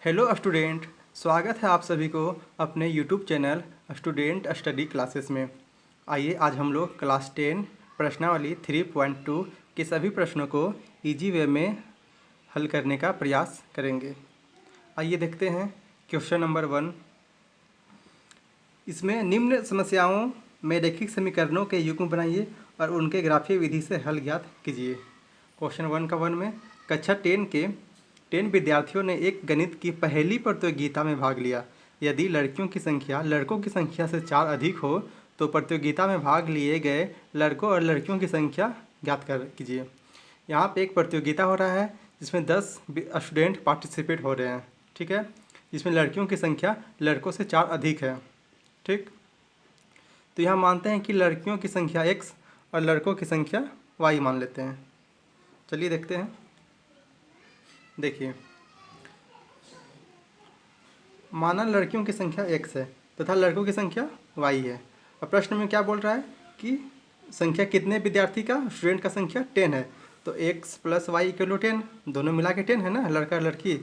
Hello student, स्वागत है आप सभी को अपने YouTube channel student study classes में। आइए आज हम लोग क्लास 10 प्रश्नावली 3.2 के सभी प्रश्नों को इजी वे में हल करने का प्रयास करेंगे। आइए देखते हैं क्वेश्चन नंबर 1। इसमें निम्न समस्याओं में रैखिक समीकरणों के युग्म बनाइए और उनके ग्राफीय विधि से हल ज्ञात कीजिए। क्वेश्चन 1 का 1 में कक्षा 10 विद्यार्थियों ने एक गणित की पहली प्रतियोगिता में भाग लिया। यदि लड़कियों की संख्या लड़कों की संख्या से 4 अधिक हो तो प्रतियोगिता में भाग लिए गए लड़कों और लड़कियों की संख्या ज्ञात कर कीजिए। यहाँ पे एक प्रतियोगिता हो रहा है जिसमें 10 स्टूडेंट पार्टिसिपेट हो रहे हैं, ठीक है, जिसमें लड़कियों की संख्या लड़कों से 4 अधिक है, ठीक। तो यहाँ मानते हैं कि लड़कियों की संख्या x और लड़कों की संख्या y मान लेते हैं। चलिए देखते हैं। देखिए, माना लड़कियों की संख्या x है तथा लड़कों की संख्या y है। अब प्रश्न में क्या बोल रहा है कि संख्या कितने विद्यार्थी का, स्टूडेंट का संख्या 10 है, तो x + y = 10, दोनों मिला के 10 है ना, लड़का लड़की।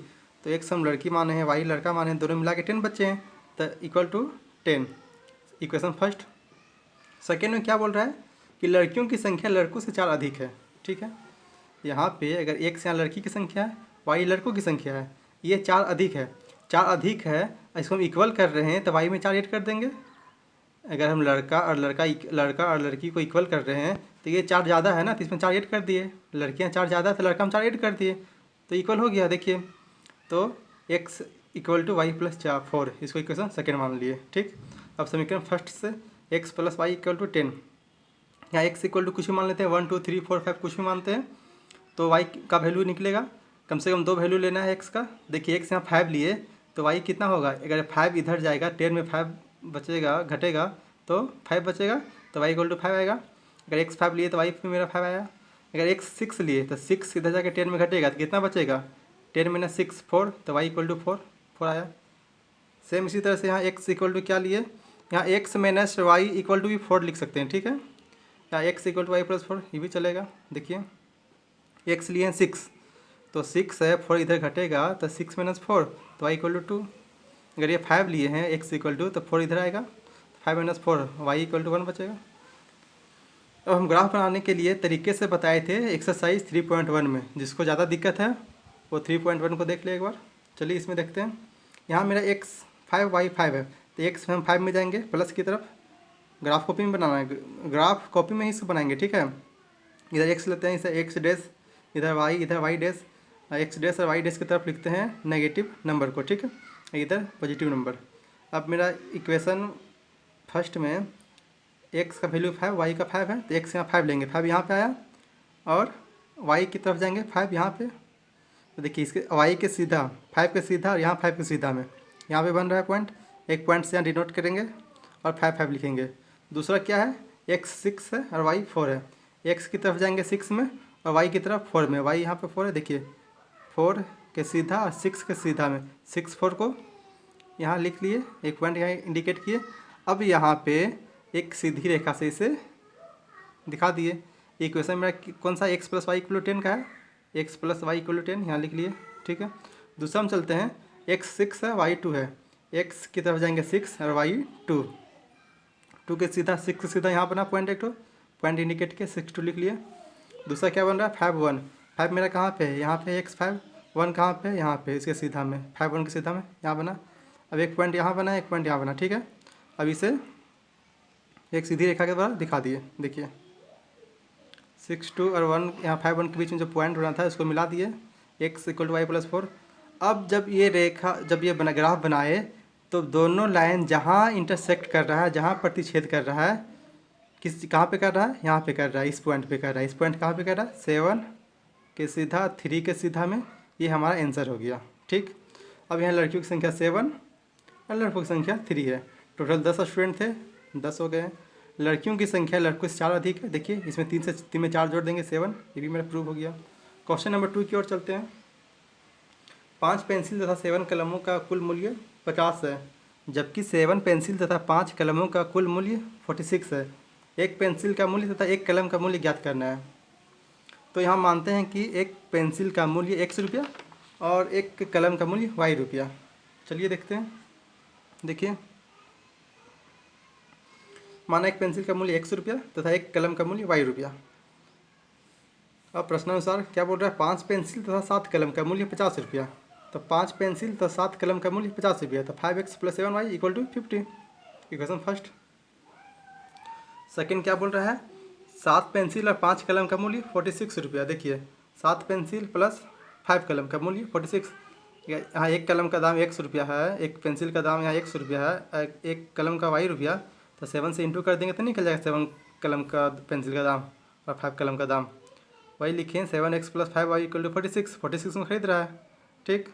तो x हम लड़की माने हैं, y लड़का माने हैं, दोनों मिला के 10 बच्चे हैं, तो = 10। Equation first. सेकेंड में क्या बोल रहा है कि लड़कियों की संख्या लड़कों से 4 अधिक है, ठीक है। यहाँ पे अगर x यहाँ लड़की की संख्या है, y लड़कों की संख्या है, ये 4 अधिक है, 4 अधिक है, इसको हम इक्वल कर रहे हैं तो y में 4 ऐड कर देंगे। अगर हम लड़का और लड़की को इक्वल कर रहे हैं तो ये 4 ज़्यादा है ना, तो इसमें 4 ऐड कर दिए। लड़कियाँ 4 ज़्यादा तो लड़का हम 4 ऐड कर दिए, तो इक्वल हो गया। देखिए, तो x = y + 4, इसको इक्वेशन सेकेंड मान लिए, ठीक। अब समीकरण फर्स्ट से x + y = 10, यहाँ x = कुछ भी मान लेते हैं, 1 2 3 4 5 कुछ भी मानते हैं, तो y का वैल्यू निकलेगा। कम से कम 2 वैल्यू लेना है x का। देखिए x यहाँ 5 लिए तो y कितना होगा, अगर 5 इधर जाएगा, 10 में 5 बचेगा, घटेगा तो 5 बचेगा, तो y = 5 आएगा। अगर x 5 लिए तो y भी मेरा 5 आया। अगर x 6 लिए तो 6 इधर जाकर 10 में घटेगा तो कितना बचेगा, 10 - 6 4, तो y = 4 आया। सेम इसी तरह से यहाँ x = क्या लिए, यहाँ x - y = भी 4 लिख सकते हैं, ठीक है। यहाँ x = y + 4 ये भी चलेगा। देखिए x लिए हैं 6, तो 6 है, 4 इधर घटेगा तो 6 - 4, तो y = 2। अगर ये 5 लिए हैं x = तो 4 इधर आएगा, 5 - 4 y = 1 बचेगा। अब हम ग्राफ बनाने के लिए तरीके से बताए थे एक्सरसाइज 3.1 में, जिसको ज़्यादा दिक्कत है वो 3.1 को देख ले एक बार। चलिए इसमें देखते हैं। यहाँ मेरा x 5 y 5 है, तो x हम 5 में जाएंगे प्लस की तरफ। ग्राफ कॉपी में बनाना है, ग्राफ कॉपी में ही से बनाएंगे, ठीक है। इधर x लेते हैं, इसे x डैश, इधर y डैश, x डैश और y डैश की तरफ लिखते हैं नेगेटिव नंबर को, ठीक है, इधर पॉजिटिव नंबर। अब मेरा इक्वेशन फर्स्ट में x का वैल्यू 5, y का 5 है, तो x यहाँ 5 लेंगे, 5 यहाँ पे आया, और y की तरफ जाएंगे 5 यहाँ पे। तो देखिए इसके y के सीधा 5 के सीधा और यहाँ 5 के सीधा में यहाँ पे बन रहा है पॉइंट, एक पॉइंट से यहाँ डिनोट करेंगे और 5 5 लिखेंगे। दूसरा क्या है, x 6 है और y 4 है, x की तरफ जाएंगे 6 में और y की तरफ 4 में, y यहाँ पे 4 है, देखिए 4 के सीधा और 6 के सीधा में, 6 4 को यहाँ लिख लिए, एक पॉइंट यहाँ इंडिकेट किए। अब यहाँ पे एक सीधी रेखा से इसे दिखा दिए। इक्वेशन मेरा कौन सा, x + y = 10 का है, x + y = 10 यहाँ लिख लिए, ठीक है। दूसरा हम चलते हैं, x 6 है, y 2 है, x की तरफ जाएंगे 6 और y 2 के सीधा, 6 के सीधा यहाँ बना पॉइंट, एक तो पॉइंट इंडिकेट के 6 2 लिख लिए। दूसरा क्या बन रहा है, 5 1, 5 मेरा कहाँ पे है, यहाँ पे x 5, 1 कहाँ पे है, यहाँ पे इसके सीधा में, 5 1 के सीधा में यहाँ बना। अब एक पॉइंट यहाँ बना, एक पॉइंट यहाँ बना, ठीक है। अब इसे एक सीधी रेखा के द्वारा दिखा दिए। देखिए 6 2 और 1, यहाँ 5 1 के बीच में जो पॉइंट बना था उसको मिला दिए, x = y + 4। अब जब ये रेखा, जब ये ग्राफ बनाए तो दोनों लाइन जहाँ इंटरसेक्ट कर रहा है, जहाँ प्रतिच्छेद कर रहा है, कहाँ पे कर रहा है, यहाँ पे कर रहा है, इस पॉइंट पे कर रहा है। इस पॉइंट कहाँ पे कर रहा है, 7 के सीधा 3 के सीधा में, ये हमारा आंसर हो गया, ठीक। अब यहाँ लड़कियों की संख्या 7 और लड़कों की संख्या 3 है। टोटल 10 स्टूडेंट थे, 10 हो गए। लड़कियों की संख्या लड़कों से 4 अधिक है। देखिए इसमें 3 में 4 जोड़ देंगे 7, ये भी मेरा प्रूव हो गया। क्वेश्चन नंबर 2 की ओर चलते हैं। 5 पेंसिल तथा 7 कलमों का कुल मूल्य 50 है, जबकि 7 पेंसिल तथा 5 कलमों का कुल मूल्य 46 है। एक पेंसिल का मूल्य तथा एक कलम का मूल्य ज्ञात करना है। तो यहाँ मानते हैं कि एक पेंसिल का मूल्य 100 रुपया और एक कलम का मूल्य वाई रुपया। चलिए देखते हैं। देखिए, माना एक पेंसिल का मूल्य 100 रुपया तथा एक कलम का मूल्य वाई रुपया। अब प्रश्नानुसार क्या बोल रहा है, 5 पेंसिल तथा 7 कलम का मूल्य 50 रुपया। तो 5 पेंसिल तथा 7 कलम का मूल्य 50 रुपया, तो 5x + 7y = 50। Equation first. Second क्या बोल रहा है, 7 पेंसिल और 5 कलम का मूल्य 46 रुपया। देखिए, 7 पेंसिल प्लस 5 कलम का मूल्य 46। यहाँ एक कलम का दाम 100 रुपया है, एक पेंसिल का दाम यहाँ 100 रुपया है, एक कलम का वाई रुपया। तो 7 से इंटू कर देंगे तो निकल जाएगा 7 कलम का पेंसिल का दाम और 5 कलम का दाम। वही लिखें 7x + 5y = 46। 46 में खरीद रहा है। ठीक,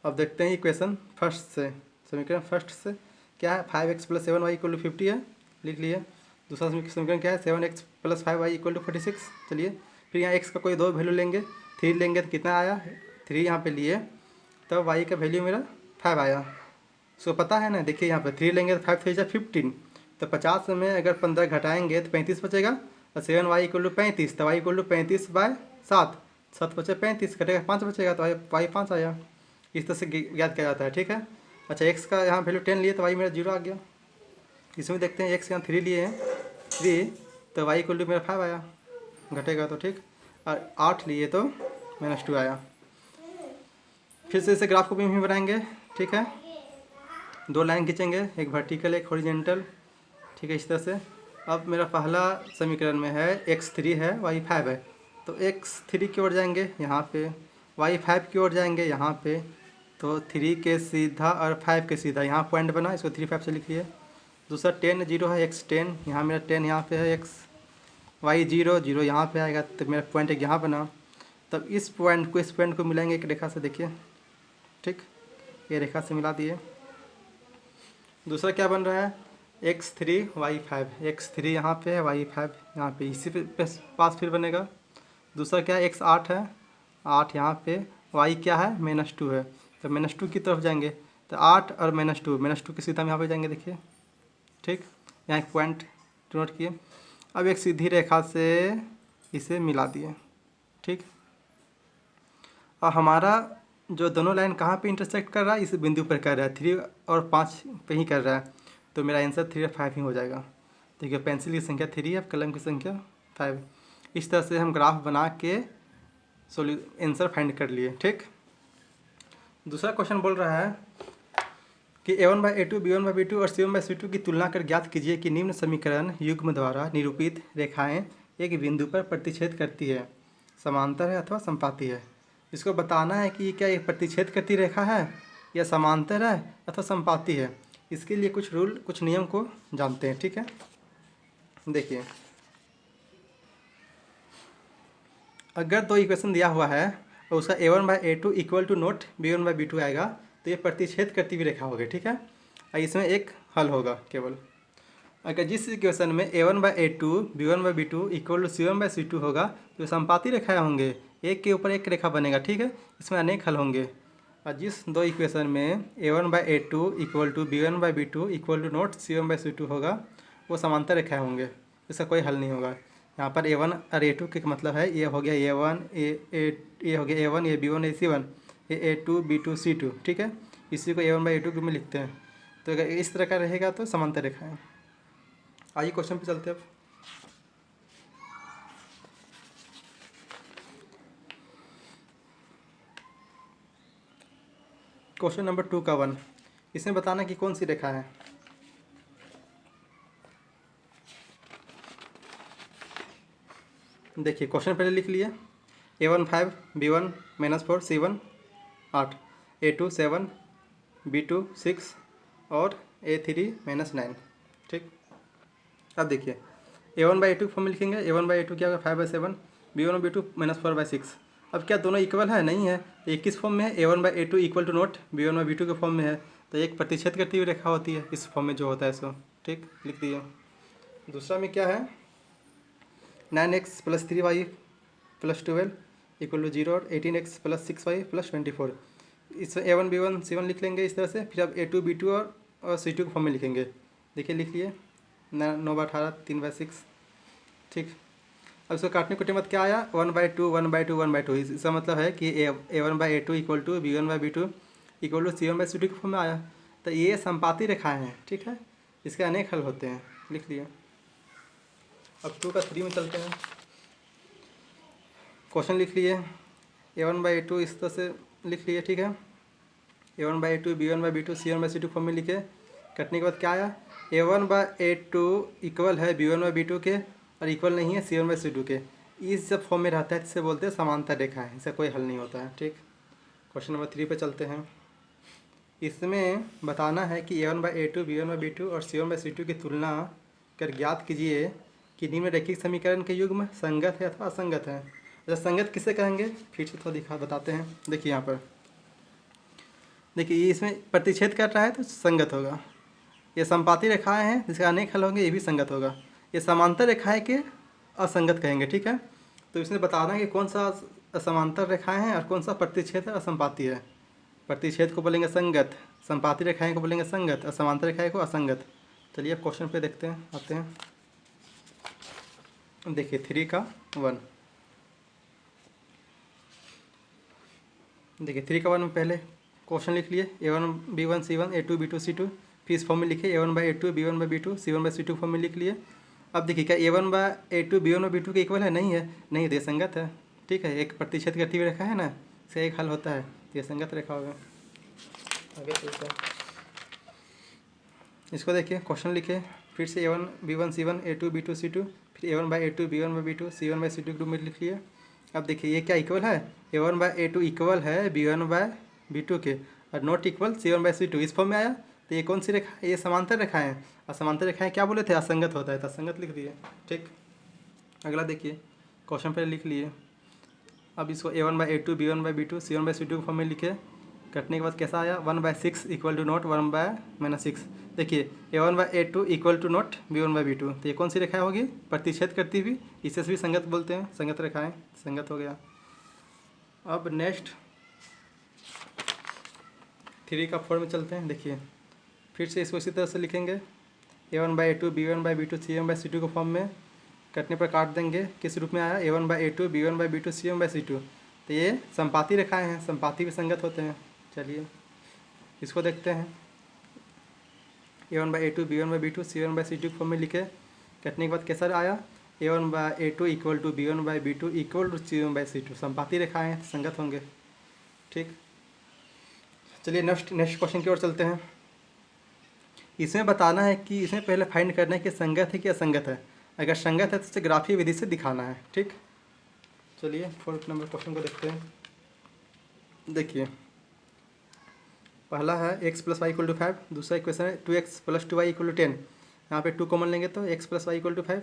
अब देखते हैं इक्वेशन फर्स्ट से। समीकरण फर्स्ट से क्या है, 5x + 7y = 50 है, लिख लिए। दूसरा समीकरण क्या है, 7x + 5y = 46। चलिए, फिर यहाँ x का कोई दो वैल्यू लेंगे, 3 लेंगे तो कितना आया, 3 यहाँ पे लिए, तब y का वैल्यू मेरा 5 आया। उसको पता है ना, देखिए यहाँ पे 3 लेंगे तो 5 3 = 15, तो 50 में अगर 15 घटाएंगे तो 35 बचेगा। और 7y = 35, तो y = 35/7, 7 बचे 35, घटेगा 5 बचेगा, तो y 5 आया। इस तरह से याद किया जाता है। ठीक है। अच्छा, x का यहाँ वैल्यू 10 लिए तो y मेरा 0 आ गया। इसमें देखते हैं x यहाँ 3 लिए हैं, 3, तो y = मेरा 5 आया, घटेगा तो ठीक। और 8 लिए तो -2 आया। फिर से इसे ग्राफ को भी बनाएंगे। ठीक है, 2 लाइन खींचेंगे, एक वर्टिकल एक हॉरिजेंटल। ठीक है, इस तरह से। अब मेरा पहला समीकरण में है x3 है, y 5 है, तो x3 की ओर जाएंगे यहाँ पे, y 5 की ओर जाएंगे यहाँ पे। तो 3 के सीधा और 5 के सीधा यहाँ पॉइंट बना, इसको 3 5 से लिखिए। दूसरा 10 0 है, x 10, यहाँ मेरा 10 यहाँ पे है, x y 0 0 यहाँ पे आएगा, तो मेरा पॉइंट एक यहाँ बना। तब इस पॉइंट को मिलाएंगे एक रेखा से। देखिए, ठीक, ये रेखा से मिला दिए। दूसरा क्या बन रहा है, x3 y 5, x3 यहाँ पे है, y 5 यहाँ पे, इसी पे पास फिर बनेगा। दूसरा क्या है, x 8 है, 8 यहाँ पे, y क्या है, -2 है, तो -2 की तरफ जाएंगे। तो 8 और -2 की सीधा हम यहाँ पे जाएंगे। देखिए, ठीक, यहाँ एक पॉइंट नोट किए। अब एक सीधी रेखा से इसे मिला दिए। ठीक, और हमारा जो दोनों लाइन कहाँ पे इंटरसेक्ट कर रहा है, इस बिंदु पर कर रहा है, 3 और 5 पे ही कर रहा है, तो मेरा आंसर 3 और 5 ही हो जाएगा। देखिए, पेंसिल की संख्या 3 है, कलम की संख्या 5। इस तरह से हम ग्राफ बना के आंसर फाइंड कर लिए। ठीक, दूसरा क्वेश्चन बोल रहा है कि a1/a2, b1/b2 और c1/c2 की तुलना कर ज्ञात कीजिए कि निम्न समीकरण युग्म द्वारा निरूपित रेखाएं एक बिंदु पर प्रतिच्छेद करती है, समांतर है अथवा संपाती है। इसको बताना है कि क्या ये प्रतिच्छेद करती रेखा है, या समांतर है अथवा संपाती है। इसके लिए कुछ रूल, कुछ नियम को जानते हैं। ठीक है, देखिए, अगर दो इक्वेशन दिया हुआ है और उसका a1/a2 = नोट b1/b2 आएगा, तो ये प्रतिच्छेद करती हुई रेखा होगी। ठीक है, और इसमें एक हल होगा केवल। अगर जिस इक्वेशन में a1/a2 b1/b2 = c1/c2 होगा, तो संपाती रेखाएं होंगे, एक के ऊपर एक रेखा बनेगा। ठीक है, इसमें अनेक हल होंगे। और जिस दो इक्वेशन में a1/a2 = b1/b2 = नोट c1/c2 होगा, वो समांतर रेखाएं होंगे, इसका कोई हल नहीं होगा। यहाँ पर a1 और a2 के मतलब है, ये हो गया a1 ये हो गया a1, ये b1, ये c1, ये a2 b2 c2। ठीक है, इसी को a1/a2 में लिखते हैं। तो अगर इस तरह का रहेगा तो समांतर रेखा है। आइए क्वेश्चन पे चलते हैं अब। क्वेश्चन नंबर 2 का 1, इसमें बताना कि कौन सी रेखा है। देखिए, क्वेश्चन पहले लिख लिए, a1 5, b1 -4, c1 8, a2 7, b2 6 और a3 -9। ठीक, अब देखिए, a1/a2 फॉर्म में लिखेंगे। a1/a2 क्या होगा, 5/7, b1/b2 -4/6। अब क्या दोनों इक्वल है, नहीं है, तो एक किस फॉर्म में है, a1/a2 = नोट b1/b2 के फॉर्म में है, तो एक प्रतिच्छेद करती हुई रेखा होती है इस फॉर्म में जो होता है इसको। ठीक, लिख दिए। दूसरा में क्या है, 9x + 3y + 12 = 0 और 18x + 6y + 24। इस a1 b1 c1 लिख लेंगे इस तरह से। फिर अब a2 b2 और c2 के फॉर्म में लिखेंगे। देखिए, लिख लिए, 9/18 3/6। ठीक, अब इसको काटने को टेमत क्या आया 1/2 1/2 1/2। इसका मतलब है कि a1/a2 equal to b1/b2 equal to c1/c2 के फॉर्म में आया। तो ये संपाती रेखाएं हैं, ठीक है, इसके अनेक हल होते हैं, लिख लिए। अब 2 का 3 में चलते हैं। क्वेश्चन लिख लिए a1/a2 इस तरह से लिख लिए, ठीक है, a1/a2 b1/b2 c1/c2 फॉर्म में लिखे। कटने के बाद क्या आया a1/a2 इक्वल है b1/b2 के और इक्वल नहीं है c1/c2 के। इस जब फॉर्म में रहता है जिसे बोलते हैं समांतर रेखा है, इसका कोई हल नहीं होता है, ठीक। क्वेश्चन नंबर 3 पे चलते हैं। इसमें बताना है कि a1/a2 b1/b2 और c1/c2 की तुलना कर ज्ञात कीजिए कि निम्न रैखिक समीकरण के युग्म संगत है अथवा असंगत है। अच्छा, संगत किसे कहेंगे, फिर से थोड़ा बताते हैं। देखिए यहाँ पर देखिए, ये इसमें प्रतिच्छेद कर रहा है तो संगत होगा। ये संपाती रेखाएं हैं जिसके अनेक हल होंगे, ये भी संगत होगा। ये समांतर रेखाएं के असंगत कहेंगे, ठीक है। तो इसमें बताना है कि कौन सा समांतर रेखाएं हैं और कौन सा प्रतिच्छेद है असंपाती है। प्रतिच्छेद को बोलेंगे संगत, संपाती रेखाएं को बोलेंगे संगत और समांतर रेखाएं को असंगत। चलिए अब क्वेश्चन पे देखते हैं, आते हैं। देखिए 3 का 1, देखिए 3 का 1 में पहले क्वेश्चन लिख लिए a1b1 c1 a2 b2 c2, फिर इस फॉर्म में लिखे a1/a2 b1/b2 c1/c2 फॉर्म में लिख लिए। अब देखिए क्या a1/a2 b1/b2 के इक्वल है, नहीं है, नहीं तो ये संगत है, ठीक है। एक प्रतिच्छेद करती हुई रेखा है ना, इसका एक हल होता है, तो ये संगत रेखा होगा। आगे चलते हैं, इसको देखिए क्वेश्चन लिखे फिर से a1b1 c1 a2 b2 c2, फिर a1/a2 b1/b2 c1/c2 ग्रुप में लिख लिए। अब देखिए ये क्या इक्वल है, a1/a2 इक्वल है b1/b2 के और नॉट इक्वल c1/c2, इस फॉर्म में आया। तो ये कौन सी रेखा है, ये समांतर रेखाएं हैं, और समांतर रेखाएं क्या बोले थे, असंगत होता है, तो असंगत लिख दिए, ठीक। अगला देखिए क्वेश्चन पहले लिख लिए। अब इसको a1/a2 b1/b2 c1/c2 फॉर्म में लिखे। कटने के बाद कैसा आया 1/6 इक्वल टू नॉट 1/-6। देखिए a1/a2 equal to not b1/b2, तो ये कौन सी रेखा होगी, प्रतिच्छेद करती हुई, इसे भी संगत बोलते हैं, संगत रेखाएं, संगत हो गया। अब नेक्स्ट 3 का 4 में चलते हैं। देखिए फिर से इसको इसी तरह से लिखेंगे a1/a2 b1/b2 c1/c2 के फॉर्म में। कटने पर काट देंगे, किस रूप में आया a1/a2 b1/b2 c1/c2, तो ये संपाती रेखाएं हैं, संपाती भी संगत होते हैं। चलिए इसको देखते हैं a1/a2 b1/b2 c1/c2 फॉर्म में लिखे। कटने के बाद कैसा आया a1/a2 equal to b1/b2 equal to c1/c2, संपाती रेखाएं हैं, संगत होंगे, ठीक। चलिए नेक्स्ट क्वेश्चन की ओर चलते हैं। इसमें बताना है कि इसमें पहले फाइंड करना है कि संगत है कि असंगत है। अगर संगत है तो इसे ग्राफीय विधि से दिखाना है, ठीक। चलिए 4 नंबर क्वेश्चन को देखते हैं। देखिए पहला है x + y = 5, दूसरा इक्वेशन है 2x + 2y = 10। यहाँ पे 2 कॉमन लेंगे तो x + y = 5,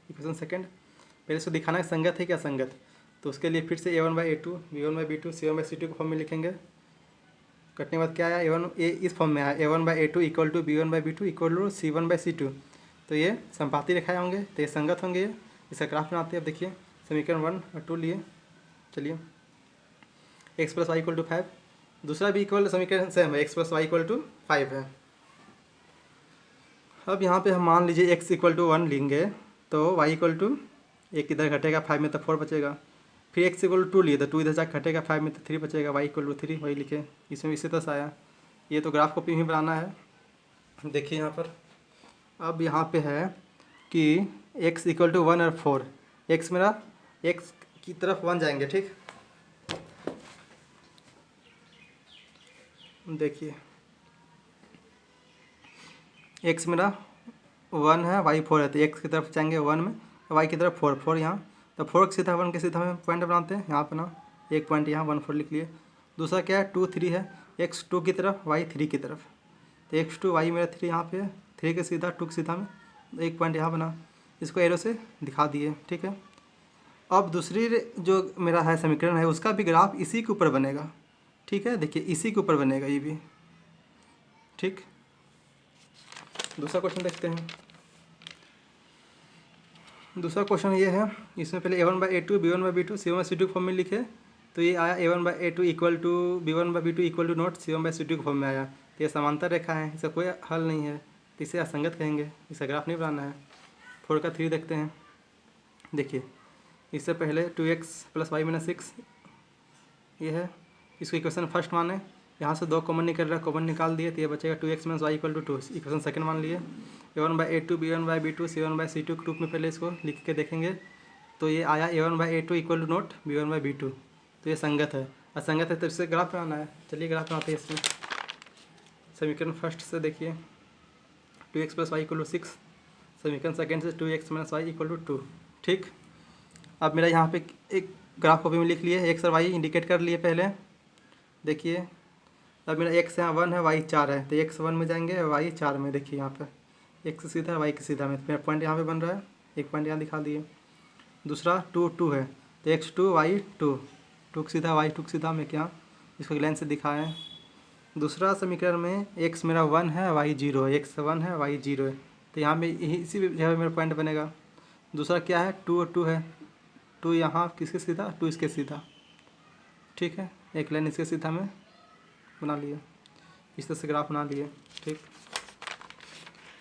इक्वेशन सेकंड। पहले इसको दिखाना है संगत है कि असंगत, तो उसके लिए फिर से a1/a2 b1/b2 c1/c2 के फॉर्म में लिखेंगे। कटने के बाद क्या आया इस फॉर्म में आया a1/a2 equal to b1/b2 equal to c1/c2, तो ये संपाती रेखाएं होंगे, तो ये संगत होंगे। ये इसका ग्राफ बनाते हैं। अब देखिए समीकरण 1 और 2 लिए। चलिए x + y = 5, दूसरा भी इक्वल समीकरण सेम है, x + y = 5 है। अब यहाँ पे हम मान लीजिए x = 1 लेंगे तो y = 1 इधर घटेगा 5 में तो 4 बचेगा। फिर x = 2 लिए तो 2 इधर जाकर घटेगा 5 में तो 3 बचेगा, y = 3 वही लिखे। इसमें इसी तरह से आया। ये तो ग्राफ कॉपी में बनाना है। देखिए यहाँ पर अब यहाँ पे है कि x = 1 और 4, x मेरा x की तरफ 1 जाएंगे, ठीक। देखिए x मेरा 1 है, y 4 है, तो x की तरफ जाएंगे 1 में, y की तरफ 4 यहाँ, तो 4 के सीधा 1 के सीधा में पॉइंट बनाते हैं। यहाँ पर ना एक पॉइंट यहाँ 1 4 लिख लिए। दूसरा क्या है 2 3 है, x 2 की तरफ y 3 की तरफ, तो x 2 y मेरा 3 यहाँ पे है, 3 के सीधा 2 के सीधा में एक पॉइंट यहाँ बना, इसको एरो से दिखा दिए, ठीक है। अब दूसरी जो मेरा है समीकरण है उसका भी ग्राफ इसी के ऊपर बनेगा, ठीक है। देखिए इसी के ऊपर बनेगा ये भी, ठीक। दूसरा क्वेश्चन देखते हैं। दूसरा क्वेश्चन ये है, इसमें पहले a1/a2 b1/b2 c1/c2 फॉर्म में लिखे, तो ये आया a1/a2 equal to b1/b2 equal to not c1/c2 के फॉर्म में आया। तो ये समांतर रेखा है, इसका कोई हल नहीं है, तो इसे असंगत कहेंगे, इसका ग्राफ नहीं बनाना है। 4 का 3 देखते हैं। देखिए इससे पहले 2x प्लस वाई माइनस 6 ये है, इसको इक्वेशन फर्स्ट माने, यहाँ से 2 कॉमन निकल रहा है, कॉमन निकाल दिए तो ये बचेगा 2x minus y equal to 2, equation second मान लिए। a1/a2 b1/b2 c1/c2 के रूप में पहले इसको लिख के देखेंगे तो ये आया a1/a2 equal to note b1/b2, तो ये संगत है, असंगत है तो इससे ग्राफ बनाना है। चलिए ग्राफ बनाते हैं। इसमें समीकरण फर्स्ट से देखिए 2x plus y equal to 6, समीकरण सेकेंड से 2x minus y equal to 2। ठीक, अब मेरा यहाँ पे एक ग्राफ कॉपी में लिख लिए, x और y इंडिकेट कर लिए पहले। देखिए अब मेरा x यहाँ 1 है, y 4 है, तो x 1 में जाएंगे, y 4 में। देखिए यहाँ पे x सीधा है, y के सीधा में, तो मेरा पॉइंट यहाँ पे बन रहा है, एक पॉइंट यहाँ दिखा दिए। दूसरा 2 है, तो x 2 y 2, 2 के सीधा y 2 के सीधा में क्या, इसको लाइन से दिखाएँ। दूसरा समीकरण में x मेरा 1 है, y 0 है, x 1 है, y 0 है, तो यहाँ पे इसी जगह मेरा पॉइंट बनेगा। दूसरा क्या है 2 और 2 है, 2 यहाँ किसके सीधा, 2 इसके सीधा। ठीक है, एक लाइन इसके सीधा में बना लिए, इस तरह से ग्राफ बना लिए। ठीक,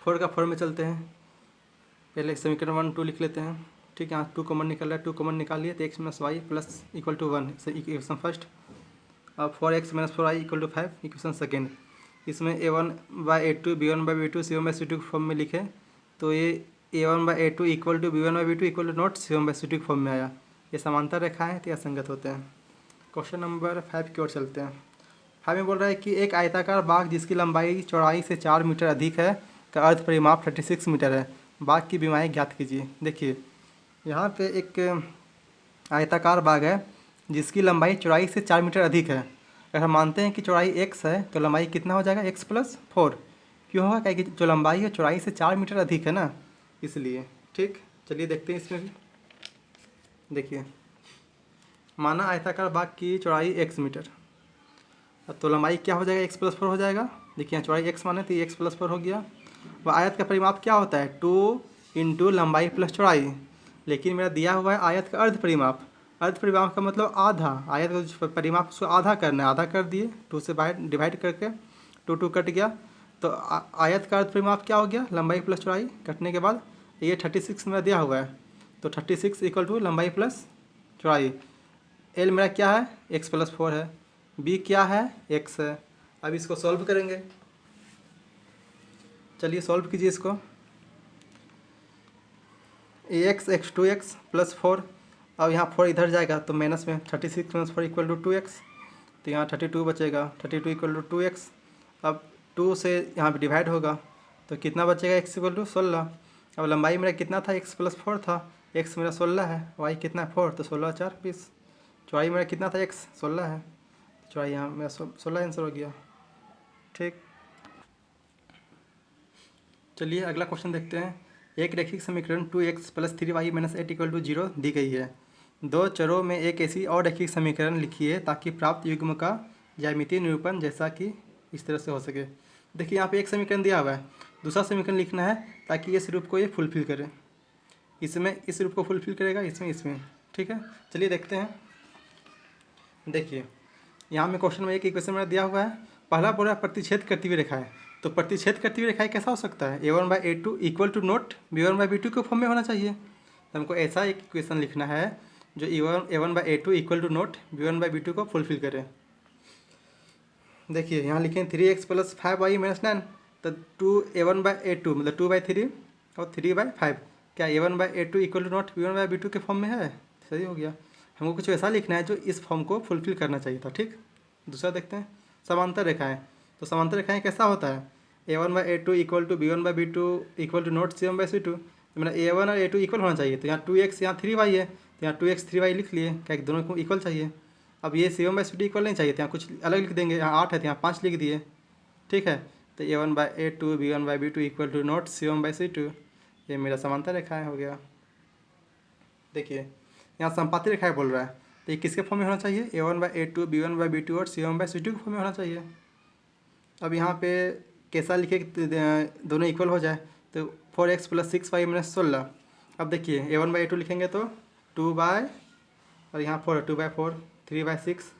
4 का 4 में चलते हैं, पहले समीकरण 1 2 लिख लेते हैं। ठीक है, यहाँ 2 कॉमन निकल रहा है, 2 कॉमन निकालिए तो x minus y plus equal to 1, equation first. अब 4x minus 4y equal to 5, equation second. इसमें a1/a2 b1/b2 c1/c2 फॉर्म में लिखे तो ये a1/a2 equal to b1/b2 equal to not c1/c2 form में आया। ये समांतर रेखाएं हैं तो यह संगत होते हैं। क्वेश्चन नंबर 5 की ओर चलते हैं। 5 में बोल रहा है कि एक आयताकार बाग जिसकी लंबाई चौड़ाई से 4 मीटर अधिक है का अर्ध परिमाप 36 मीटर है, बाग की बीमारी ज्ञात कीजिए। देखिए यहाँ पे एक आयताकार बाग है जिसकी लंबाई चौड़ाई से 4 मीटर अधिक है। अगर हम मानते हैं कि चौड़ाई x है तो लंबाई कितना हो जाएगा, x प्लस 4। क्यों होगा, क्या कि जो लंबाई है चौड़ाई से 4 मीटर अधिक है ना, इसलिए। ठीक, चलिए देखते हैं इसमें भी। देखिए माना आयताकार बाग की चौड़ाई x मीटर, तो लंबाई क्या हो जाएगा, x प्लस 4 हो जाएगा। देखिए चौड़ाई x माने तो x प्लस 4 हो गया। वह आयत का परिमाप क्या होता है, 2 इंटू लंबाई प्लस चौड़ाई, लेकिन मेरा दिया हुआ है आयत का अर्ध परिमाप। अर्ध परिमाप का मतलब आधा, आयत का जो परिमाप उसको आधा करना है, आधा कर दिए, 2 से डिवाइड करके 2 कट गया, तो आयत का अर्ध परिमाप क्या हो गया, लंबाई प्लस चौड़ाई। कटने के बाद ये 36 मेरा दिया हुआ है, तो 36 इक्वल टू लंबाई प्लस चौड़ाई। एल मेरा क्या है, x प्लस 4 है, बी क्या है, x है। अब इसको सॉल्व करेंगे, चलिए सॉल्व कीजिए इसको। x 2x प्लस 4, अब यहाँ 4 इधर जाएगा तो माइनस में 36 माइनस 4 इक्वल टू 2x, तो यहाँ 32 बचेगा, 32 इक्वल टू 2x। अब 2 से यहाँ पे डिवाइड होगा तो कितना बचेगा, x इक्वल टू 16। अब लंबाई मेरा कितना था, x प्लस 4 था, x मेरा 16 है, y कितना है 4, तो 16 4 20। चौड़ाई मेरा कितना था, x 16 है, चौड़ाई यहाँ मेरा 16 आंसर हो गया। ठीक, चलिए अगला क्वेश्चन देखते हैं। एक रैखिक समीकरण 2x plus 3y minus 8 equal to 0 दी गई है। दो चरों में एक ऐसी और रैखिक समीकरण लिखिए ताकि प्राप्त युग्म का ज्यामितीय निरूपण जैसा कि इस तरह से हो सके। देखिए यहाँ पे एक समीकरण दिया हुआ है, दूसरा समीकरण लिखना है ताकि इस रूप को ये फुलफिल करे। इसमें इस रूप को फुलफिल करेगा, इसमें। ठीक है, चलिए देखते हैं। देखिए यहाँ में क्वेश्चन में एक इक्वेशन मेरा दिया हुआ है, पहला पूरा प्रतिच्छेद करती हुई रेखा है, तो प्रतिच्छेद करती हुई रेखाएं कैसा हो सकता है, a1/a2 equal to note b1/b2 के फॉर्म में होना चाहिए। तो हमको ऐसा एक इक्वेशन लिखना है जो a1/a2 equal to note b1/b2 को फुलफिल करे। देखिए यहाँ लिखें 3x प्लस 5y माइनस 9, तो 2a1/a2 मतलब 2/3 और 3/5, क्या a1/a2 equal to note b1/b2 के फॉर्म में है, सही हो गया। हमको कुछ ऐसा लिखना है जो इस फॉर्म को फुलफिल करना चाहिए था। ठीक, दूसरा देखते हैं समांतर रेखाएं। तो समांतर रेखाएं कैसा होता है, a1/a2 equal to b1/b2 equal to not c1/c2, तो मेरा a1 और a2 इक्वल होना चाहिए। तो यहाँ 2x यहाँ 3y है, तो यहाँ 2x 3y लिख लिए, क्या दोनों को इक्वल चाहिए। अब ये c1/c2 इक्वल नहीं चाहिए, तो यहाँ कुछ अलग लिख देंगे, यहाँ 8 है तो यहाँ 5 लिख दिए। ठीक है, तो a1/a2 b1/b2 equal to not c1/c2, ये मेरा समांतर रेखाएं हो गया। देखिए यहाँ संपाती रेखाएं बोल रहा है, तो ये किसके फॉर्म में होना चाहिए, a1/a2 b1/b2 और c1/c2 के फॉर्म में होना चाहिए। अब यहाँ पे कैसा लिखे दोनों इक्वल हो जाए, तो 4x प्लस 6y माइनस 16। अब देखिए a1/a2 लिखेंगे तो 2 और यहाँ 4 2/4 3/6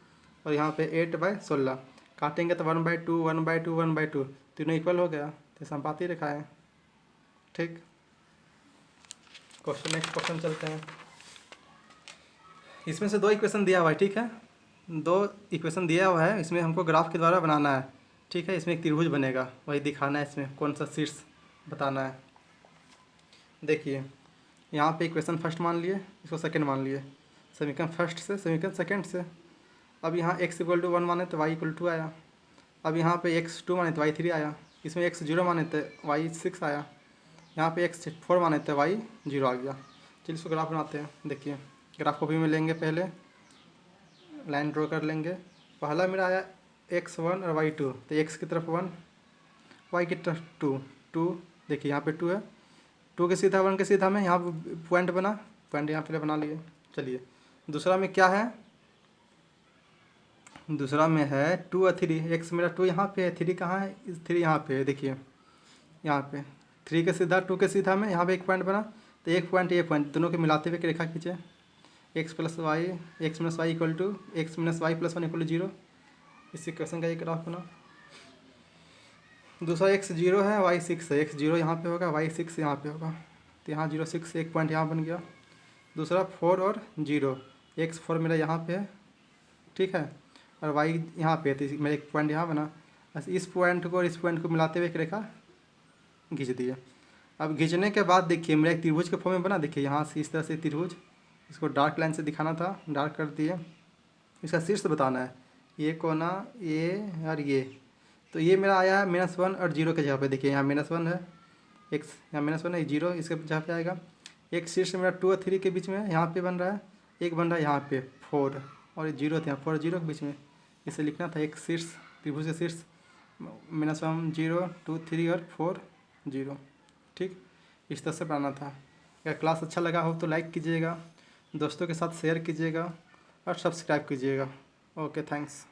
और यहाँ पे 8/16, काटेंगे तो 1/2 1/2 1/2, तीनों इक्वल हो गया, तो संपाती रेखा है। ठीक, नेक्स्ट क्वेश्चन चलते हैं। इसमें से दो इक्वेशन दिया हुआ है, ठीक है, दो इक्वेशन दिया हुआ है, इसमें हमको ग्राफ के द्वारा बनाना है, ठीक है। इसमें एक त्रिभुज बनेगा, वही दिखाना है, इसमें कौन सा शीर्ष बताना है। देखिए यहाँ पे इक्वेशन फर्स्ट मान लिए, इसको सेकंड मान लिए, समीकरण फर्स्ट से समीकरण सेकंड से। अब यहाँ x इक्वल टू 1 माने तो y इक्वल टू आया। अब यहाँ पे x 2 माने तो y 3 आया। इसमें x 0 माने तो y 6 आया। यहाँ पे x 4 माने तो y 0 आ गया। चलिए इसको ग्राफ बनाते हैं। देखिए ग्राफ कॉपी में लेंगे, पहले लाइन ड्रॉ कर लेंगे। पहला मेरा आया x1 और y2, तो x की तरफ 1, y की तरफ 2। देखिए यहाँ पे 2 है, 2 के सीधा 1 के सीधा में यहाँ पॉइंट बना, पॉइंट यहाँ पहले बना लिए। चलिए दूसरा में क्या है, दूसरा में है 2 और 3। x मेरा 2 यहाँ पे है, 3 कहाँ है, 3 यहाँ पे है। देखिए यहाँ पे 3 के सीधा 2 के सीधा में यहाँ पे एक पॉइंट बना, तो एक पॉइंट ये पॉइंट दोनों के मिलाते हुए एक रेखा खींचे। x plus y equal to x minus y plus 1 equal to 0। इस इक्वेशन का एक ग्राफ बना। दूसरा x 0 है, y 6 है। x 0 यहाँ पे होगा, y 6 यहाँ पे होगा, तो यहाँ 0 6 एक पॉइंट यहाँ बन गया। दूसरा 4 और 0, x 4 मेरा यहाँ पे है, ठीक है, और y यहाँ पे है, तो मेरा एक पॉइंट यहाँ बना। बस इस पॉइंट को और इस पॉइंट को मिलाते हुए एक रेखा खींच दिए। अब खींचने के बाद देखिए मेरा एक त्रिभुज के फॉर्म में बना। देखिए यहाँ से इस तरह से त्रिभुज, इसको डार्क लाइन से दिखाना था, डार्क कर दिए। इसका शीर्ष बताना है, ये कोना ये और ये, तो ये मेरा आया है -1 और 0 के जगह पे। देखिए यहाँ -1 है, x यहाँ -1 है, 0 इसके जगह पे आएगा। एक शीर्ष मेरा 2 और 3 के बीच में यहाँ पे बन रहा है, एक बन रहा है यहाँ पे 4 और 0 था, 4 और 0 के बीच में। इसे लिखना था एक शीर्ष, त्रिभुज के शीर्ष -1 0 2 3 और 4 0, ठीक, इस तरह से बनाना था। अगर क्लास अच्छा लगा हो तो लाइक कीजिएगा, दोस्तों के साथ शेयर कीजिएगा और सब्सक्राइब कीजिएगा। Okay, thanks.